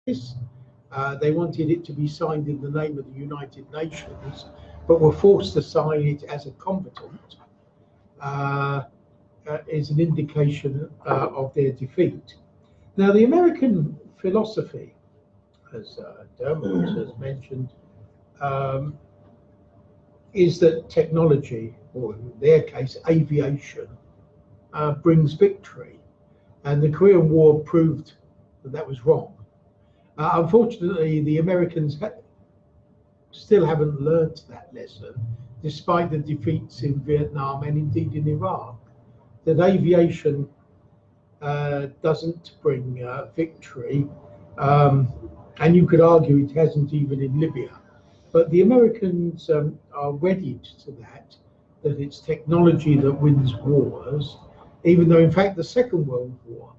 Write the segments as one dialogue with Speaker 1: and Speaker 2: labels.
Speaker 1: this. They wanted it to be signed in the name of the United Nations, but were forced to sign it as a combatant, is an indication of their defeat. Now, the American philosophy, as Dermot has mentioned, is that technology, or in their case, aviation, brings victory. And the Korean War proved that that was wrong. Unfortunately, the Americans still haven't learned that lesson, despite the defeats in Vietnam and indeed in Iraq, that aviation doesn't bring victory. And you could argue it hasn't even in Libya. But the Americans are wedded to that it's technology that wins wars, even though in fact the Second World War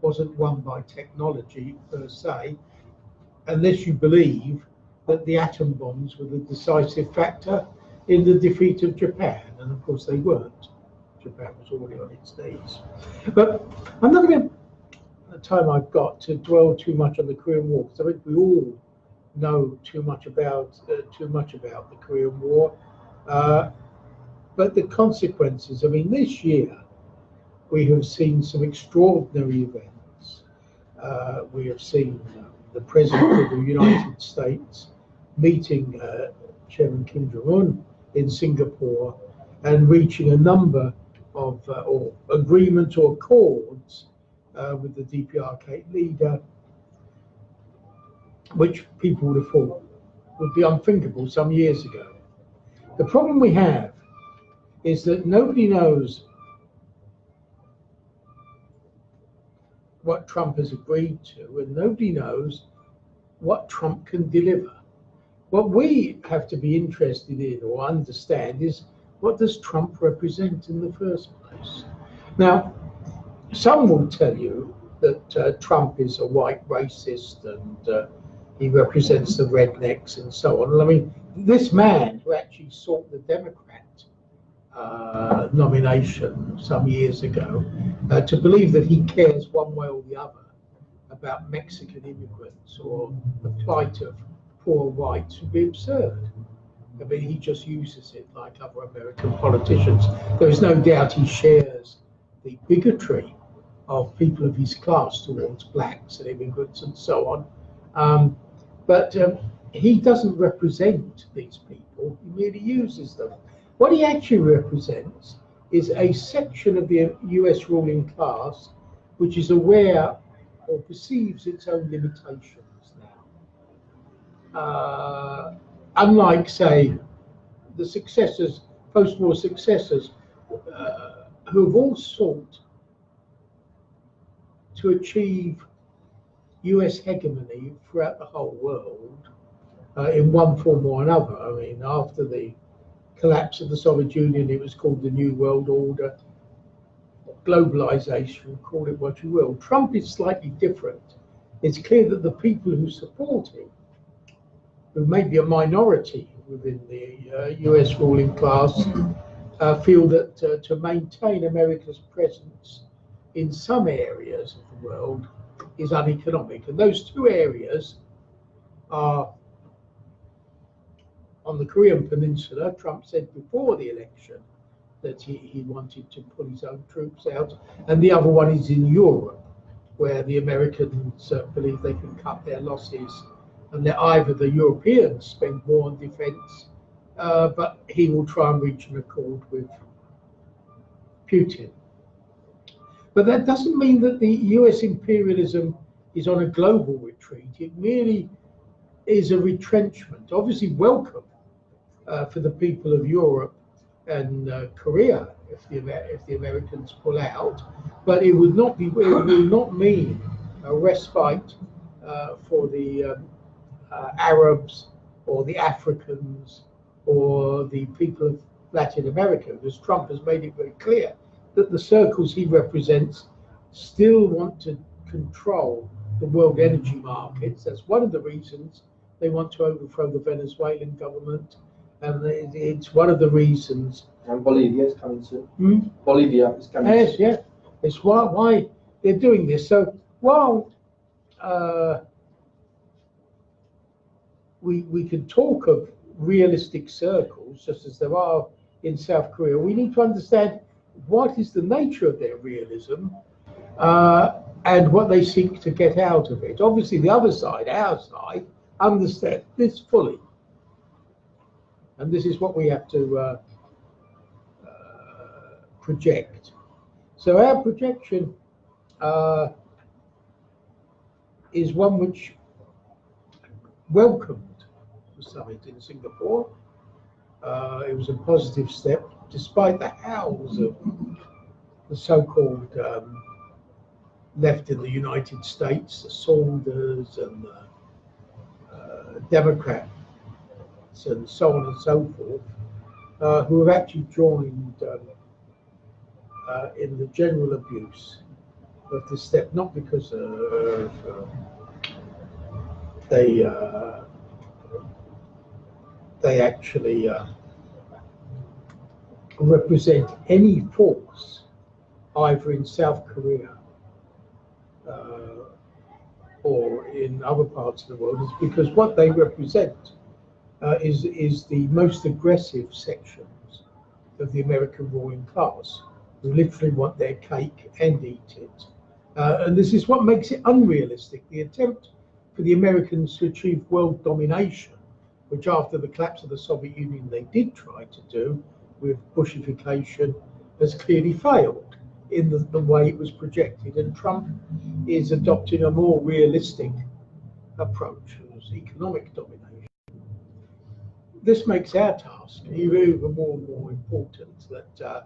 Speaker 1: wasn't won by technology per se, unless you believe that the atom bombs were the decisive factor in the defeat of Japan, and of course they weren't. Japan was already on its knees. But I'm not going to, the time I've got, to dwell too much on the Korean War, because I think we all know too much about the Korean War. But the consequences, I mean, this year we have seen some extraordinary events. We have seen the President of the United States meeting Chairman Kim Jong-un in Singapore and reaching a number of or agreements or accords with the DPRK leader, which people would have thought would be unthinkable some years ago. The problem we have is that nobody knows what Trump has agreed to, and nobody knows what Trump can deliver. What we have to be interested in or understand is, what does Trump represent in the first place? Now, some will tell you that Trump is a white racist and he represents the rednecks and so on. I mean, this man who actually sought the Democrat nomination some years ago, to believe that he cares one way or the other about Mexican immigrants or the plight of poor whites would be absurd. I mean, he just uses it like other American politicians. There is no doubt he shares the bigotry of people of his class towards blacks and immigrants and so on. But he doesn't represent these people, he merely uses them. What he actually represents is a section of the US ruling class which is aware or perceives its own limitations now. Unlike, say, the successors, post-war successors, who have all sought to achieve US hegemony throughout the whole world in one form or another. I mean, after the collapse of the Soviet Union, it was called the New World Order, globalization, call it what you will. Trump is slightly different. It's clear that the people who support him, who may be a minority within the US ruling class, feel that to maintain America's presence in some areas of the world is uneconomic. And those two areas are on the Korean Peninsula. Trump said before the election that he wanted to pull his own troops out. And the other one is in Europe, where the Americans believe they can cut their losses. And that either the Europeans spend more on defense, but he will try and reach an accord with Putin. But that doesn't mean that the US imperialism is on a global retreat. It merely is a retrenchment, obviously welcome for the people of Europe and Korea if the Americans pull out, but it would not be. It will not mean a respite for the Arabs or the Africans or the people of Latin America, because Trump has made it very clear that the circles he represents still want to control the world energy markets. That's one of the reasons they want to overthrow the Venezuelan government, and it's one of the reasons.
Speaker 2: And Bolivia is coming soon. Bolivia is coming
Speaker 1: soon.
Speaker 2: Yes,
Speaker 1: yeah. It's why they're doing this. So while we can talk of realistic circles, just as there are in South Korea. We need to understand what is the nature of their realism and what they seek to get out of it. Obviously, the other side, our side, understand this fully. And this is what we have to project. So our projection is one which welcomed the summit in Singapore. It was a positive step, despite the howls of the so-called left in the United States, the Saunders and the Democrats and so on and so forth, who have actually joined in the general abuse of this step, not because they actually represent any force either in South Korea or in other parts of the world. It's because what they represent is the most aggressive sections of the American ruling class, who literally want their cake and eat it. And this is what makes it unrealistic. The attempt for the Americans to achieve world domination, which after the collapse of the Soviet Union they did try to do with Bushification, has clearly failed in the way it was projected. And Trump is adopting a more realistic approach as economic domination. This makes our task even more and more important, that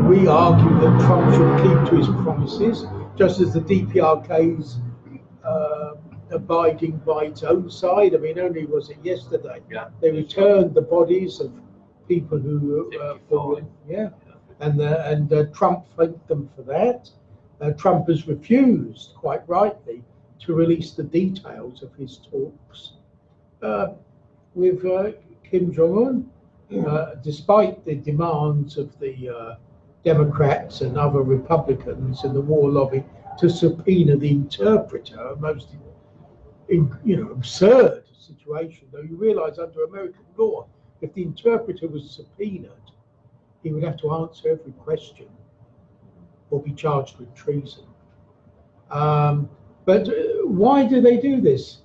Speaker 1: we argue that Trump should keep to his promises, just as the DPRK's abiding by its own side. I mean, only was it yesterday they returned the bodies of people who fallen. And Trump thanked them for that. Trump has refused, quite rightly, to release the details of his talks with Kim Jong-un, despite the demands of the Democrats and other Republicans in the war lobby to subpoena the interpreter. A most absurd situation, though you realize under American law, if the interpreter was subpoenaed, he would have to answer every question or be charged with treason. But why do they do this?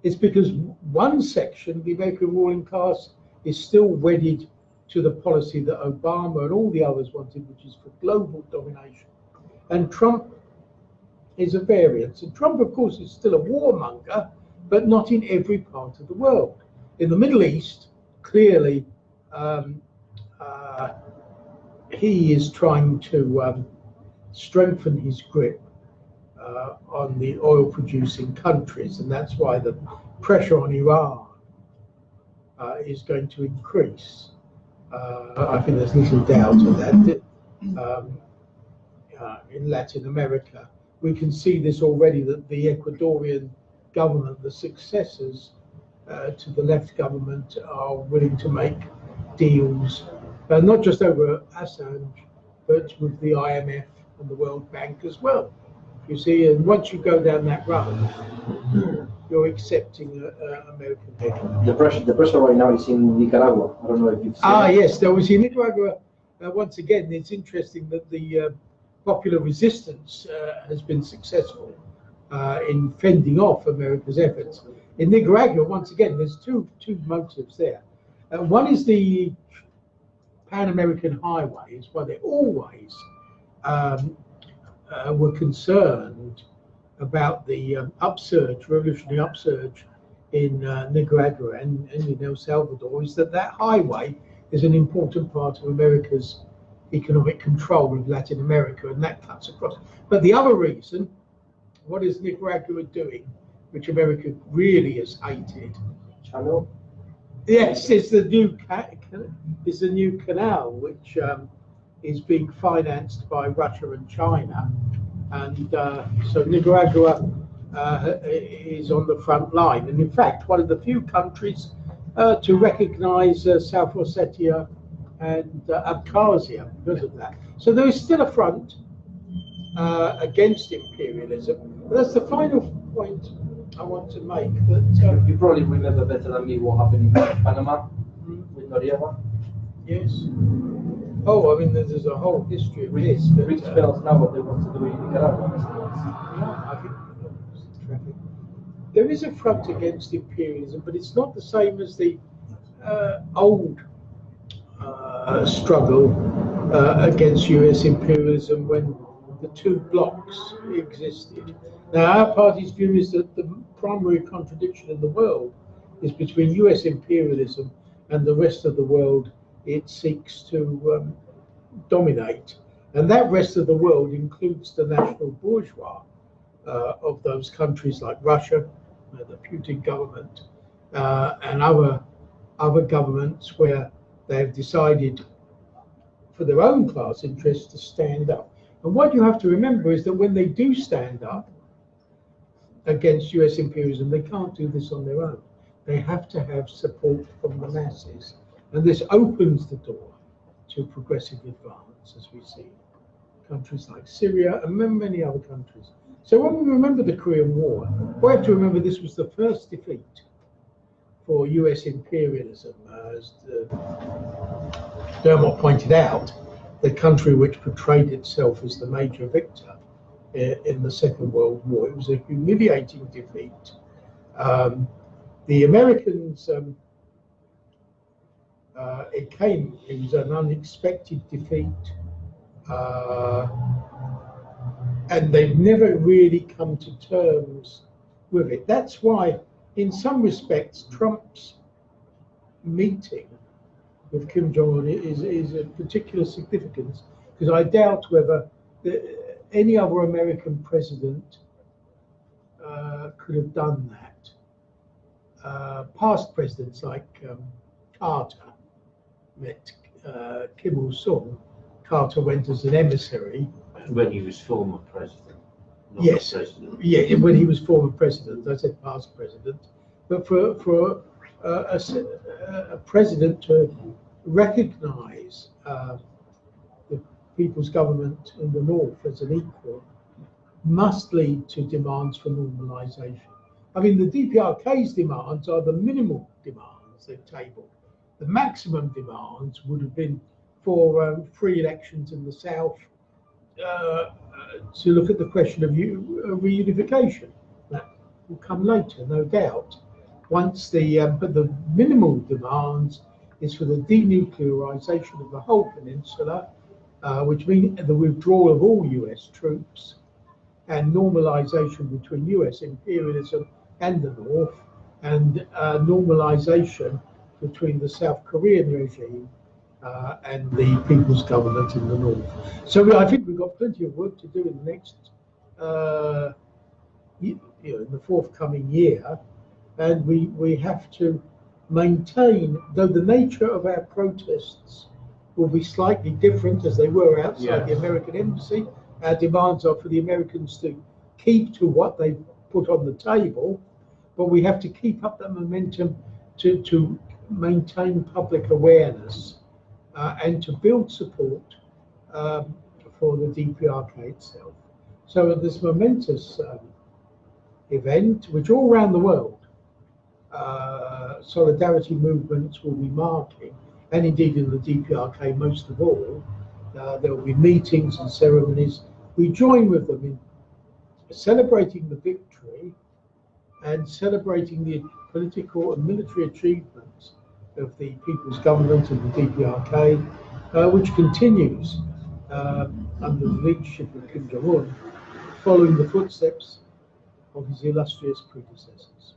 Speaker 1: It's because one section, the American ruling class, is still wedded to the policy that Obama and all the others wanted, which is for global domination. And Trump is a variance. And Trump, of course, is still a warmonger, but not in every part of the world. In the Middle East, clearly, he is trying to strengthen his grip on the oil-producing countries, and that's why the pressure on Iran is going to increase. I think there's little doubt of that. In Latin America, we can see this already, that the Ecuadorian government, the successors to the left government, are willing to make deals, not just over Assange, but with the IMF and the World Bank as well. You see, and once you go down that road, you're accepting American head.
Speaker 2: The pressure right now is in Nicaragua. I don't know if you've seen it.
Speaker 1: Yes, there was in Nicaragua. Once again, it's interesting that the popular resistance has been successful in fending off America's efforts. In Nicaragua, once again, there's two motives there. One is the Pan-American highways, where they always were concerned about the revolutionary upsurge in Nicaragua and in El Salvador, is that highway is an important part of America's economic control of Latin America, and that cuts across. But the other reason, what is Nicaragua doing, which America really has hated?
Speaker 2: Channel?
Speaker 1: Yes, it's the new canal, which is being financed by Russia and China, and so Nicaragua is on the front line, and in fact one of the few countries to recognize South Ossetia and Abkhazia because of that. So there is still a front against imperialism, That's the final point I want to make. That
Speaker 2: you probably remember better than me what happened in Panama with Noriega.
Speaker 1: Yes. Oh, I mean, there's a whole history of this.
Speaker 2: Rich fellas now what they want to do in Nicaragua.
Speaker 1: I think traffic. There is a front against imperialism, but it's not the same as the old struggle against US imperialism when the two blocks existed. Now, our party's view is that the primary contradiction in the world is between US imperialism and the rest of the world it seeks to dominate. And that rest of the world includes the national bourgeois of those countries like Russia, the Putin government, and other governments where they have decided for their own class interests to stand up. And what you have to remember is that when they do stand up against US imperialism, they can't do this on their own. They have to have support from the masses. And this opens the door to progressive advance, as we see countries like Syria and many other countries. So when we remember the Korean War, we have to remember this was the first defeat for US imperialism. As Dermot pointed out, the country which portrayed itself as the major victor in the Second World War. It was a humiliating defeat. The Americans, it was an unexpected defeat, and they've never really come to terms with it. That's why, in some respects, Trump's meeting with Kim Jong-un is of particular significance, because I doubt whether any other American president could have done that. Past presidents like Carter met Kim Il-sung. Carter went as an emissary.
Speaker 3: When he was former president.
Speaker 1: Yes,
Speaker 3: president.
Speaker 1: Yeah, when he was former president. I said past president. But for a president to recognize the people's government in the North as an equal must lead to demands for normalization. I mean, the DPRK's demands are the minimal demands they've tabled. The maximum demands would have been for free elections in the South, to look at the question of reunification. That will come later, no doubt. Once but the minimal demands is for the denuclearization of the whole peninsula, which means the withdrawal of all US troops and normalization between US imperialism and the North, and normalization between the South Korean regime and the people's government in the North. So I think we've got plenty of work to do in the next, in the forthcoming year, and we have to maintain, though the nature of our protests will be slightly different as they were outside the American embassy. Our demands are for the Americans to keep to what they put on the table, but we have to keep up that momentum to maintain public awareness and to build support for the DPRK itself. So at this momentous event, which all around the world, solidarity movements will be marking, and indeed in the DPRK most of all, there will be meetings and ceremonies. We join with them in celebrating the victory and celebrating the political and military achievements of the People's Government and the DPRK, which continues under the leadership of Kim Jong-un, following the footsteps of his illustrious predecessors.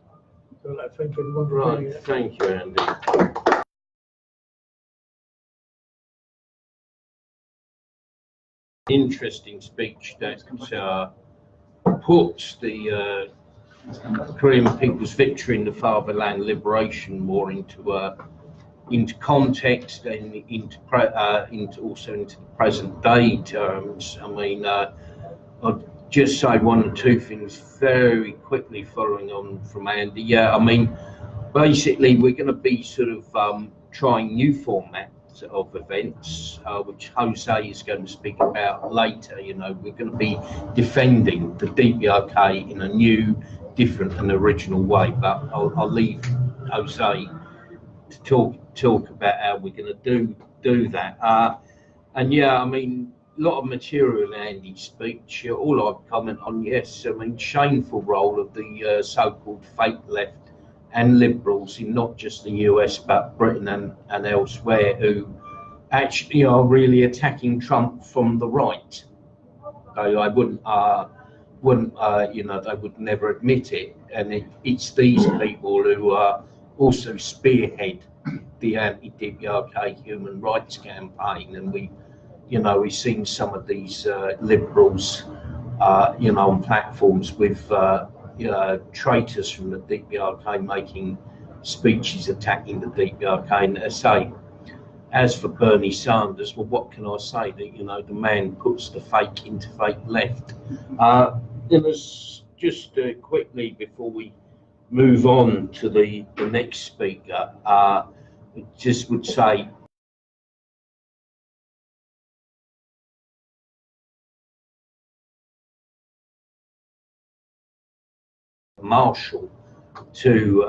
Speaker 1: So I thank everyone for doing that.
Speaker 3: Thank you, Andy. Interesting speech that puts the Korean people's victory in the Fatherland Liberation War into context and into the present day terms. I mean, I'll just say one or two things very quickly following on from Andy. Yeah, I mean, basically we're going to be sort of trying new formats of events, which Jose is going to speak about later. You know, we're going to be defending the DPRK in a new, different and original way, but I'll leave Jose to talk about how we're going to do that. And yeah, I mean, a lot of material in Andy's speech. All I'd comment on, yes, I mean, shameful role of the so-called fake left and liberals in not just the US but Britain and elsewhere, who actually are really attacking Trump from the right. Though I wouldn't, you know, they would never admit it. And it's these people who also spearhead the anti-DPRK human rights campaign, and we've seen some of these liberals, on platforms with traitors from the DPRK making speeches attacking the DPRK. And I say, as for Bernie Sanders, well, what can I say? That the man puts the fake into fake left. Just quickly before we move on to the next speaker, just would say, Marshall to